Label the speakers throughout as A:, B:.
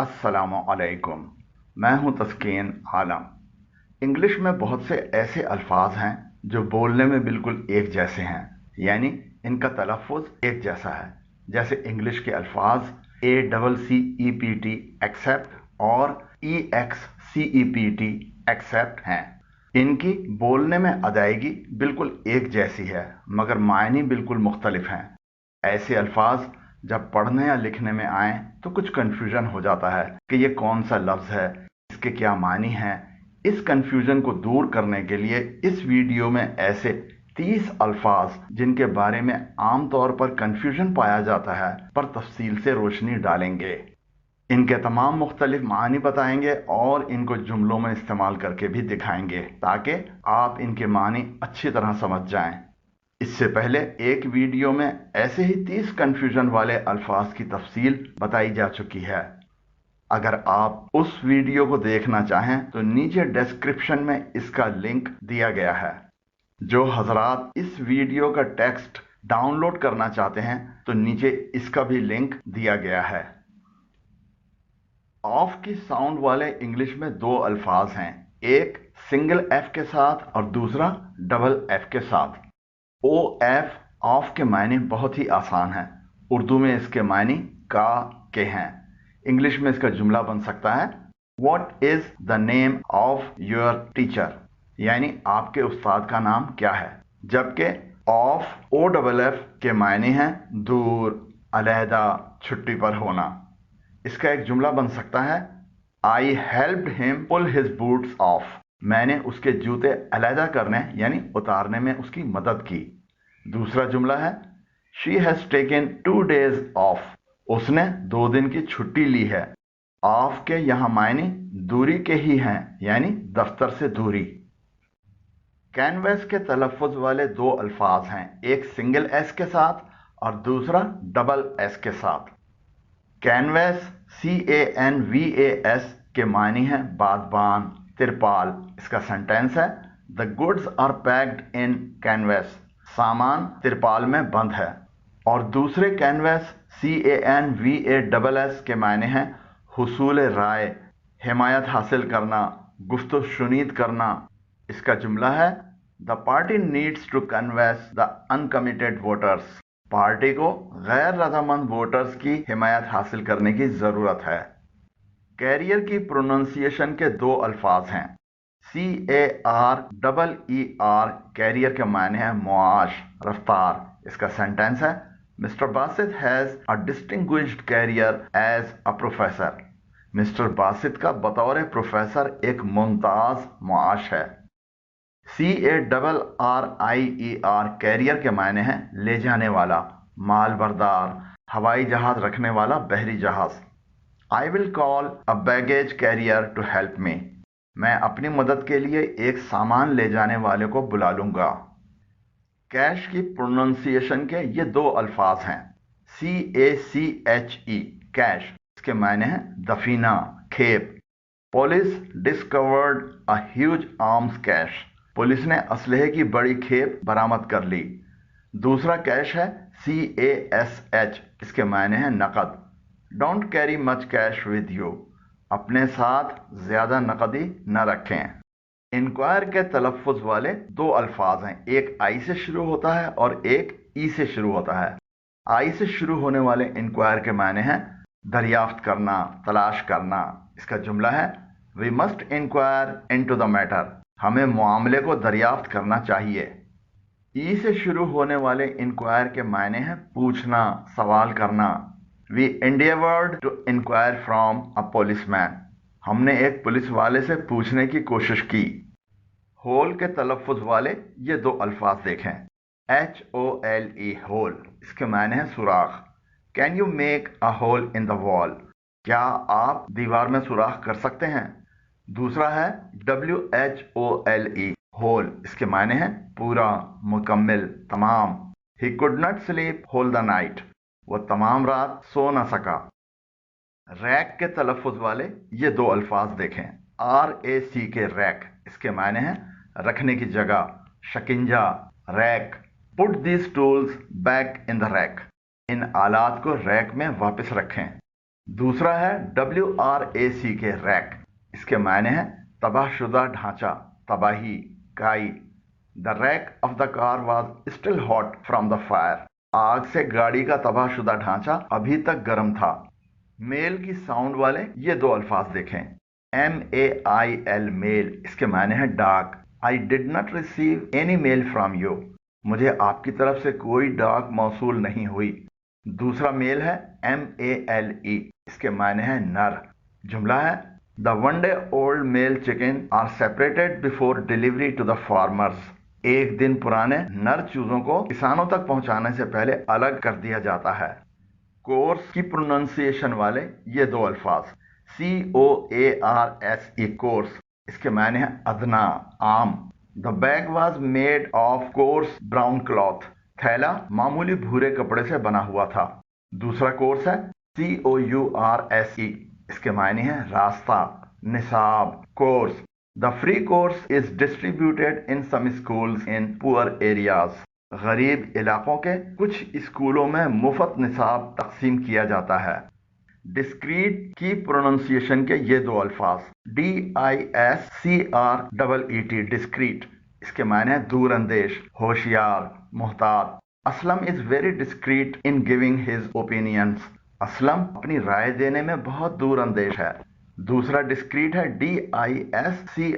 A: अस्सलामु अलैकुम। मैं हूं तस्कीन आलम। इंग्लिश में बहुत से ऐसे अल्फाज हैं जो बोलने में बिल्कुल एक जैसे हैं, यानी इनका तलफ़ुज़ एक जैसा है। जैसे इंग्लिश के अल्फाज ACCEPT एक्सेप्ट और EXCEPT एक्सेप्ट हैं। इनकी बोलने में अदायगी बिल्कुल एक जैसी है, मगर मायने बिल्कुल मुख्तलिफ हैं। ऐसे अल्फाज जब पढ़ने या लिखने में आए तो कुछ कन्फ्यूजन हो जाता है कि ये कौन सा लफ्ज़ है, इसके क्या मानी हैं। इस कन्फ्यूजन को दूर करने के लिए इस वीडियो में ऐसे 30 अल्फाज जिनके बारे में आम तौर पर कन्फ्यूजन पाया जाता है पर तफसील से रोशनी डालेंगे। इनके तमाम मुख्तलिफ मानी बताएंगे और इनको जुमलों में इस्तेमाल करके भी दिखाएंगे ताकि आप इनके मानी अच्छी तरह समझ जाएं। इससे पहले एक वीडियो में ऐसे ही 30 कन्फ्यूजन वाले अल्फाज की तफसील बताई जा चुकी है। अगर आप उस वीडियो को देखना चाहें तो नीचे डिस्क्रिप्शन में इसका लिंक दिया गया है। जो हजरात इस वीडियो का टेक्स्ट डाउनलोड करना चाहते हैं तो नीचे इसका भी लिंक दिया गया है। ऑफ की साउंड वाले इंग्लिश में दो अल्फाज हैं, एक सिंगल एफ के साथ और दूसरा डबल एफ के साथ। ओ एफ ऑफ के मायने बहुत ही आसान है। उर्दू में इसके मायने का के हैं। इंग्लिश में इसका जुमला बन सकता है, what is the name of your teacher, यानी आपके उस्ताद का नाम क्या है। जबकि ऑफ ओ डबल एफ के मायने हैं दूर, अलहदा, छुट्टी पर होना। इसका एक जुमला बन सकता है, I helped him pull his boots off, मैंने उसके जूते अलहदा करने यानी उतारने में उसकी मदद की। दूसरा जुमला है, she has taken 2 days of, उसने 2 दिन की छुट्टी ली है। ऑफ के यहाँ मायने दूरी के ही हैं, यानी दफ्तर से दूरी। कैनवस के तलफ़ुज़ वाले दो अल्फाज हैं, एक सिंगल एस के साथ और दूसरा डबल एस के साथ। कैनवस CANVAS के मानी है बादबान, तिरपाल। इसका सेंटेंस है, the goods are packed in canvas, सामान तिरपाल में बंद है। और दूसरे कैनवस CANVASS के माने हैं हुसूल राय, हिमायत हासिल करना, गुफ्तो शुनीद करना। इसका जुमला है, the party needs to convince the uncommitted voters, party को गैर रजामंद वोटर्स की हिमायत हासिल करने की जरूरत है। कैरियर की प्रोनाउंसिएशन के दो अल्फाज हैं, CAREER, कैरियर के मायने हैं मुआश, रफ्तार। इसका सेंटेंस है, mister Basit has a distinguished career as a professor, mister Basit का बतौर प्रोफेसर एक मुमताज मुआश है। CARRIER, कैरियर के मायने हैं ले जाने वाला, माल बरदार, हवाई जहाज रखने वाला बहरी जहाज। I will call a baggage carrier to help me, मैं अपनी मदद के लिए एक सामान ले जाने वाले को बुला लूंगा। कैश की प्रोनाउंसिएशन के ये दो अल्फाज हैं, CACHE, कैश। इसके मायने हैं दफीना, खेप। Police discovered a huge arms cash, police ने असलहे की बड़ी खेप बरामद कर ली। दूसरा कैश है CASH, इसके मायने हैं नकद। Don't carry much cash with you, अपने साथ ज्यादा नकदी न रखें। इंक्वायर के तलफ़ुज़ वाले दो अल्फाज हैं, एक आई से शुरू होता है और एक ई से शुरू होता है। आई से शुरू होने वाले इंक्वायर के मायने हैं दरियाफ्त करना, तलाश करना। इसका जुमला है, we must inquire into the matter, हमें मामले को दरियाफ्त करना चाहिए। ई से शुरू होने वाले इंक्वायर के मायने हैं पूछना, सवाल करना। We endeavored to inquire from a policeman, हमने एक पुलिस वाले से पूछने की कोशिश की। होल के तलफ़ुज़ वाले ये दो अल्फाज देखें, HOLE, होल। इसके मायने हैं सुराख। Can you make a hole in the wall, क्या आप दीवार में सुराख कर सकते हैं। दूसरा है WHOLE, होल। इसके मायने हैं पूरा, मुकम्मिल, तमाम। He could not sleep whole the night, वो तमाम रात सो न सका। रैक के तलफ़ुज़ वाले ये दो अल्फाज देखें, RAC के रैक। इसके मायने हैं रखने की जगह, शकिंजा, rack. Put these tools back in the rack, इन आलात को रैक में वापस रखें। दूसरा है WRACK, रैक। इसके मायने हैं तबाह शुदा ढांचा, तबाही, काई। The rack of the car was still hot from the fire. आग से गाड़ी का तबाहशुदा ढांचा अभी तक गर्म था। मेल की साउंड वाले ये दो अल्फाज देखें। MAIL, mail. इसके मायने हैं डाक। I did not receive any mail from you. मुझे आपकी तरफ से कोई डाक मौसूल नहीं हुई। दूसरा मेल है MALE। इसके मायने हैं नर। जुमला है the one day old male chicken are separated before delivery to the farmers. एक दिन पुराने नर चूजों को किसानों तक पहुंचाने से पहले अलग कर दिया जाता है। कोर्स की प्रोनाउंसिएशन वाले ये दो अल्फाज। COARSE, course. इसके मायने हैं अदना, आम। The bag was made of course brown cloth. थैला मामूली भूरे कपड़े से बना हुआ था। दूसरा कोर्स है COURSE। इसके मायने हैं रास्ता, निसाब, course. The free course is distributed in some schools in poor areas. गरीब इलाकों के कुछ स्कूलों में मुफ्त निसाब तकसीम किया जाता है। डिस्क्रीट की प्रोनाउंसिएशन के ये दो अल्फाज। DISCREET, discreet. इसके मायने हैं दूर अंदेश, होशियार, मुहतात। Aslam is very discreet in giving his opinions. Aslam अपनी राय देने में बहुत दूर अंदेश है। दूसरा डिस्क्रीट है DISCRETE,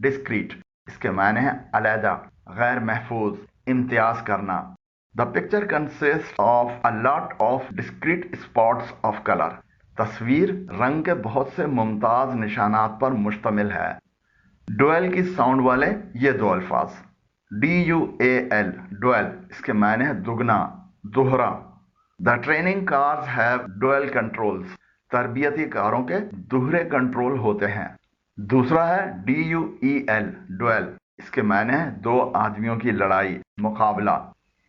A: डिस्क्रीट। इसके मायने हैं अलहदा, गैर महफूज, इम्तियाज करना। The picture consist of a lot of discrete spots of colour. तस्वीर रंग के बहुत से मुमताज निशानात पर मुश्तमिल है। डुएल की साउंड वाले ये दो अल्फाज। DUAL, dual. इसके मायने हैं दुगना, दोहरा। The training cars have dual controls. तरबियती कारों के दोहरे कंट्रोल होते हैं। दूसरा है DUEL, डुएल। इसके मायने हैं दो आदमियों की लड़ाई, मुकाबला।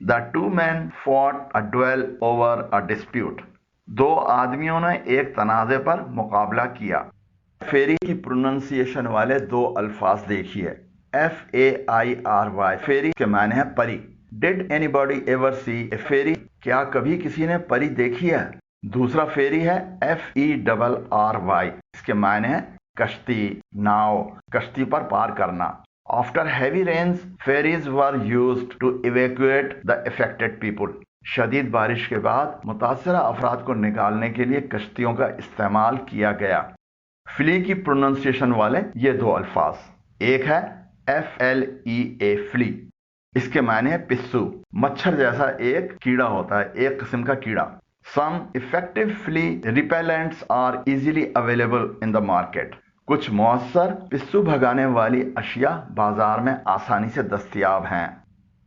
A: The two man fought a duel over a dispute. दो आदमियों ने एक तनाजे पर मुकाबला किया। फेरी की प्रोनाउंसिएशन वाले दो अल्फाज देखिए। FAIRY, फेरी के मायने हैं परी। डिड एनीबॉडी एवर सी ए फेरी? क्या कभी किसी ने परी देखी है? दूसरा फेरी है FERRY। इसके मायने हैं कश्ती, नाव, कश्ती पर पार करना। After heavy rains ferries were used to evacuate the affected people. शदीद बारिश के बाद मुतासरा अफराद को निकालने के लिए कश्तियों का इस्तेमाल किया गया। फ्ली की प्रोनाउंसिएशन वाले ये दो अल्फाज। एक है FLEA, फ्ली। इसके मायने है पिस्सू। मच्छर जैसा एक कीड़ा होता है, एक किस्म का कीड़ा। Some effective flea repellents are easily available in the market. कुछ मौसर पिस्सू भगाने वाली अशिया बाजार में आसानी से दस्तयाब हैं।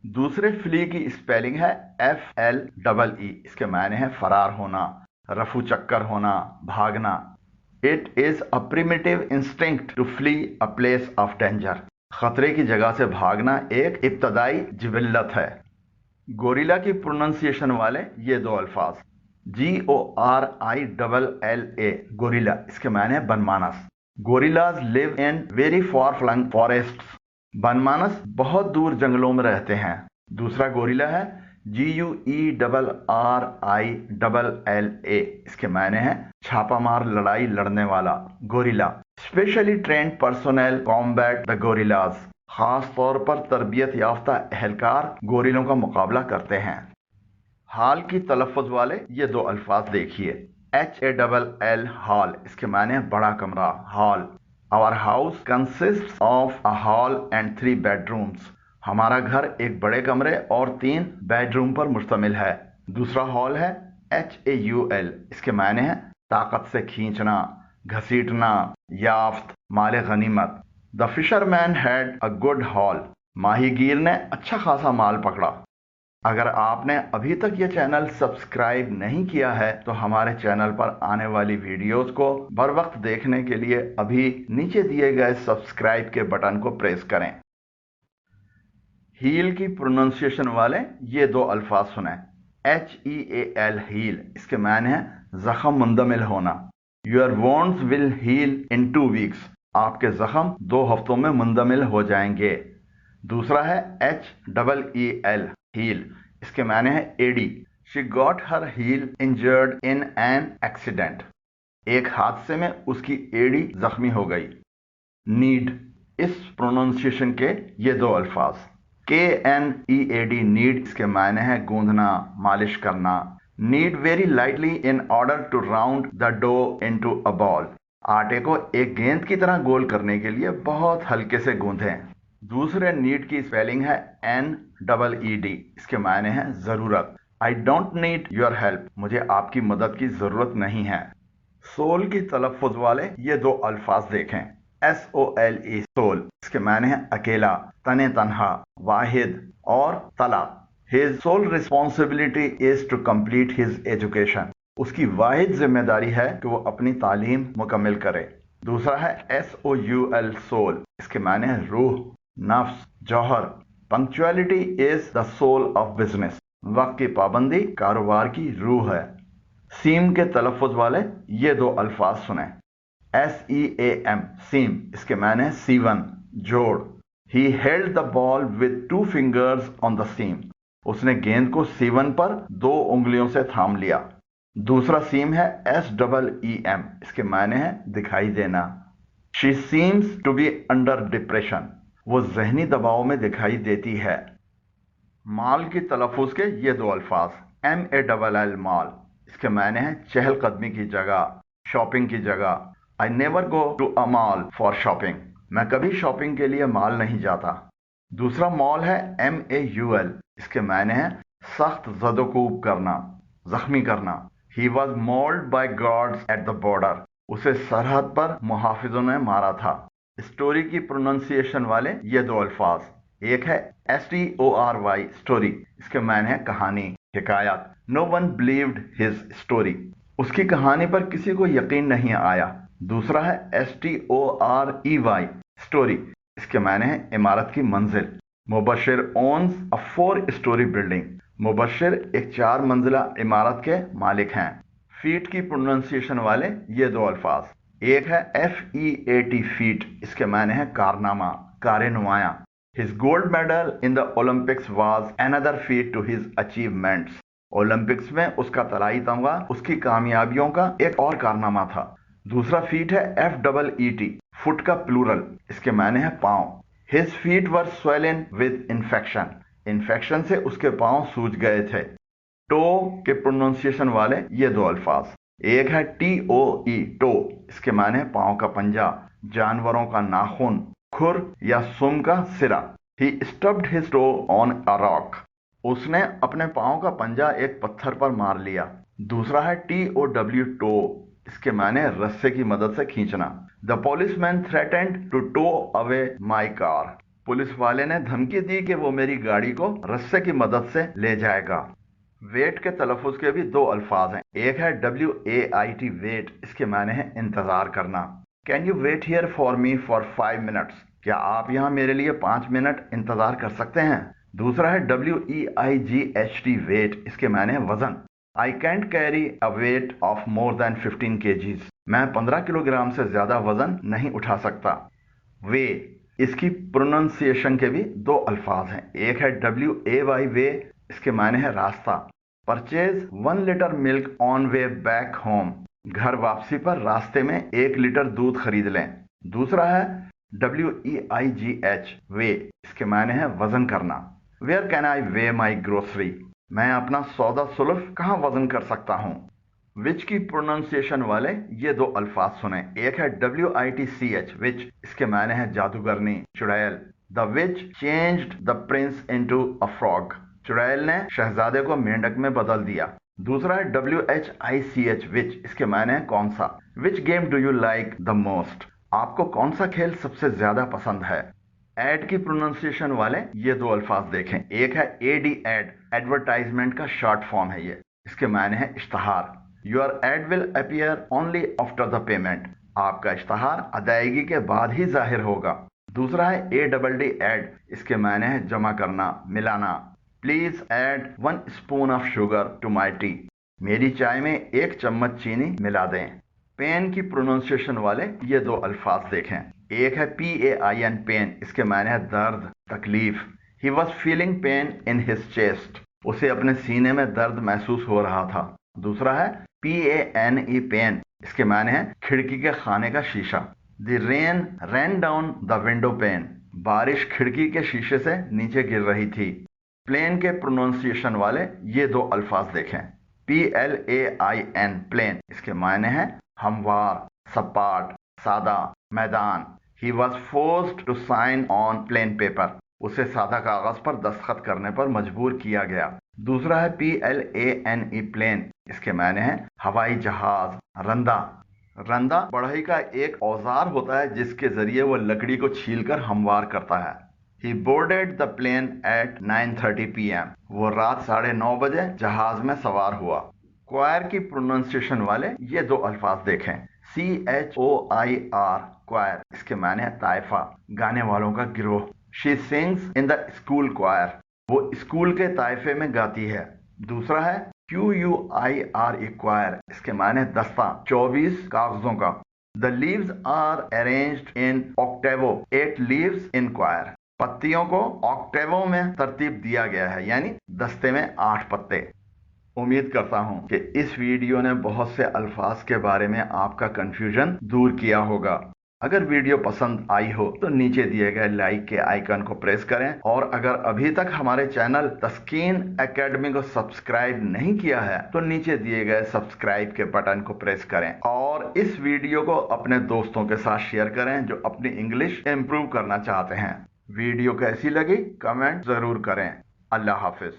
A: दूसरे फ्ली की स्पेलिंग है FLEE। इसके मायने हैं फरार होना, रफू चक्कर होना, भागना। It is a primitive instinct to flee a place of danger. खतरे की जगह से भागना एक इब्तदाई जिबिल्लत है। गोरिल्ला की प्रोनाउंसिएशन वाले ये दो अल्फाज। GORILLA, gorilla. इसके मायने हैं बनमानस। Gorillas live in very far flung forests. बनमानस बहुत दूर जंगलों में रहते हैं। दूसरा गोरिल्ला है GUERRILLA। इसके मायने हैं छापामार लड़ाई लड़ने वाला, gorilla. Specially trend personnel combat the gorillas. खास तौर पर तरबियत याफ्ता एहलकार गोरिल्लों का मुकाबला करते हैं। हाल की तलफ़्फ़ुज़ वाले ये दो अल्फाज देखिए। HALL, hall. इसके मायने हैं बड़ा कमरा, hall. Our house consists of a hall and 3 bedrooms. हमारा घर एक बड़े कमरे और 3 बेडरूम पर मुश्तमिल है। दूसरा हॉल है HAUL। इसके मायने हैं ताकत से खींचना, घसीटना, याफ्त, माले गनीमत। The fisherman had a good haul. माहीगीर ने अच्छा खासा माल पकड़ा। अगर आपने अभी तक ये चैनल सब्सक्राइब नहीं किया है तो हमारे चैनल पर आने वाली वीडियोस को बर वक्त देखने के लिए अभी नीचे दिए गए सब्सक्राइब के बटन को प्रेस करें। हील की प्रोनाउंसिएशन वाले ये दो अल्फाज सुने। HEAL, heal. इसके मायने हैं जख्म मुंदमिल होना। Your wounds will heal in 2 weeks. आपके जख्म 2 हफ्तों में मुंदमिल हो जाएंगे। दूसरा है HEEL, हील। इसके मायने हैं AD, She got her heel injured in an accident. एक हादसे में उसकी एड़ी जख्मी हो गई। नीड, इस प्रोनाउंसिएशन के ये दो अल्फाज KNEAD, नीड, इसके मायने हैं गूंदना, मालिश करना। Knead very lightly in order to round the dough into a ball, आटे को एक गेंद की तरह गोल करने के लिए बहुत हल्के से गूंदें। दूसरे नीड की स्पेलिंग है NEED, इसके मायने हैं जरूरत। I don't need your help, मुझे आपकी मदद की जरूरत नहीं है। सोल की तलफ़ुज़ वाले ये दो अल्फाज देखें। SOLE, सोल, इसके मायने हैं अकेला, तने तन्हा, वाहिद और तला। His sole responsibility is to complete his education. उसकी वाहिद जिम्मेदारी है कि वो अपनी तालीम मुकम्मिल करे। दूसरा है SOUL, सोल, इसके मायने हैं रूह, नफ्स, जौहर। Punctuality is the soul of business, वक्त की पाबंदी कारोबार की रूह है। सीम के तलफ़ुज़ वाले ये दो अल्फाज सुने। SEAM, सीम, इसके मायने हैं सीवन, जोड़। He held the ball with 2 fingers on the seam. उसने गेंद को सीवन पर 2 उंगलियों से थाम लिया। दूसरा सीम है SEEM, इसके मायने हैं दिखाई देना। She seems to be under depression. वो जहनी दबाव में दिखाई देती है। माल की तलफ़ुज़ के ये दो अल्फाज। MALL, माल, इसके मायने हैं चहलकदमी की जगह, शॉपिंग की जगह। I never go to a mall for shopping, मैं कभी शॉपिंग के लिए मॉल नहीं जाता। दूसरा मॉल है MAUL, इसके मायने हैं सख्त ज़दोकूब करना, जख्मी करना। He was mauled by guards at the border, उसे सरहद पर मुहाफिजों ने मारा था। स्टोरी की प्रोनाउंसिएशन वाले ये दो अल्फाज। एक है STORY, स्टोरी, इसके मायने है कहानी, हिकायत। No one believed his story, उसकी कहानी पर किसी को यकीन नहीं आया। दूसरा है STOREY, स्टोरी, इसके मायने है इमारत की मंजिल। Mubashir owns a 4-story building, Mubashir एक 4 मंजिला इमारत के मालिक हैं। फीट की प्रोनाउंसिएशन वाले ये दो अल्फाज। एक है FEAT, फीट, इसके मायने है कारनामा, कारे नुमाया। His gold medal in the Olympics was another feat to his achievements. Olympics में उसका तलाई तमगा उसकी कामयाबियों का एक और कारनामा था। दूसरा फीट है FEET, फुट का प्लूरल, इसके मायने है पांव। His feet were swollen with infection, infection से उसके पांव सूज गए थे। टो के प्रोनाउंसिएशन वाले ये दो अल्फाज। एक है TOE, टो, इसके मायने है पांव का पंजा, जानवरों का नाखून, खुर या सुम का सिरा। He stubbed his toe on a rock, उसने अपने पांव का पंजा एक पत्थर पर मार लिया। दूसरा है TOW, टो, इसके मायने रस्से की मदद से खींचना। The policeman threatened to tow away my car, police वाले ने धमकी दी कि वो मेरी गाड़ी को रस्से की मदद से ले जाएगा। वेट के तलफ़ुज़ के भी दो अल्फाज हैं। एक है WAIT, वेट, इसके मायने हैं इंतजार करना। Can you wait here for me for 5 minutes, क्या आप यहाँ मेरे लिए 5 मिनट इंतजार कर सकते हैं। दूसरा है WEIGHT, वेट, इसके मायने हैं वजन। I can't carry a weight of more than 15 kgs, मैं 15 किलोग्राम से ज्यादा वजन नहीं उठा सकता। वे, इसकी प्रोनाउंसिएशन के भी दो अल्फाज हैं। एक है WAY, वे, इसके मायने है रास्ता। Purchase 1 litre milk on way back home, घर वापसी पर रास्ते में 1 लीटर दूध खरीद लें। दूसरा है WEIGH, वे, इसके मायने है वजन करना। Where can I weigh my grocery, मैं अपना सौदा सुल्फ कहाँ वजन कर सकता हूँ। विच की प्रोनाउंसिएशन वाले ये दो अल्फाज सुने। एक है WITCH, विच, इसके मायने है जादूगरनी, चुड़ैल। The which changed the Prince into a frog, चुड़ैल ने शहजादे को मेंढक में बदल दिया। दूसरा है WHICH, विच, इसके मायने है कौन सा। Which game do you like the most, आपको कौन सा खेल सबसे ज्यादा पसंद है। एड की प्रोनाउंसिएशन वाले ये दो अल्फाज देखें। एक है AD, एड, एडवर्टाइजमेंट का शॉर्ट फॉर्म है ये, इसके मायने है इश्तहार। Your ad will appear only after the payment, आपका इश्तहार अदायगी के बाद ही जाहिर होगा। दूसरा है ADD, एड, इसके मायने है जमा करना, मिलाना। Please add 1 spoon of sugar to my tea, मेरी चाय में 1 चम्मच चीनी मिला दें। पेन की प्रोनाउंसिएशन वाले ये दो अल्फाज देखें। एक है PAIN, पेन, इसके मायने है दर्द, तकलीफ। He was feeling pain in his chest, उसे अपने सीने में दर्द महसूस हो रहा था। दूसरा है PANE, पेन। इसके माने हैं खिड़की के खाने का शीशा। The rain rain down the window pane. बारिश खिड़की के शीशे से नीचे गिर रही थी। प्लेन के प्रोनाउंसिएशन वाले ये दो अल्फाज देखें। PLAIN, plain. इसके मायने हैं हमवार, सपाट, सादा, मैदान। He was forced to sign on plain paper. उसे सादा कागज पर दस्तखत करने पर मजबूर किया गया। दूसरा है PLANE, प्लेन। इसके मायने हैं हवाई जहाज, रंदा। रंदा बढ़ई का एक औजार होता है जिसके जरिए वो लकड़ी को छीलकर हमवार करता है। He boarded the plane at 9:30 p.m. वो रात 9:30 बजे जहाज में सवार हुआ। क्वायर की प्रोनाउंसिएशन वाले ये दो अल्फाज देखें। CHOIR, क्वायर। इसके माने है ताइफा, गाने वालों का गिरोह। She sings in the school choir. वो स्कूल के ताइफे में गाती है। दूसरा है QUIRE, क्वायर। इसके माने दस्ता, 24 कागजों का। The leaves are arranged in octavo, 8 leaves in choir. पत्तियों को ऑक्टेवो में तरतीब दिया गया है, यानी दस्ते में 8 पत्ते। उम्मीद करता हूं कि इस वीडियो ने बहुत से अल्फाज के बारे में आपका कंफ्यूजन दूर किया होगा। अगर वीडियो पसंद आई हो तो नीचे दिए गए लाइक के आइकन को प्रेस करें, और अगर अभी तक हमारे चैनल तस्कीन एकेडमी को सब्सक्राइब नहीं किया है तो नीचे दिए गए सब्सक्राइब के बटन को प्रेस करें, और इस वीडियो को अपने दोस्तों के साथ शेयर करें जो अपनी इंग्लिश इंप्रूव करना चाहते हैं। वीडियो कैसी लगी कमेंट जरूर करें। अल्लाह हाफिज।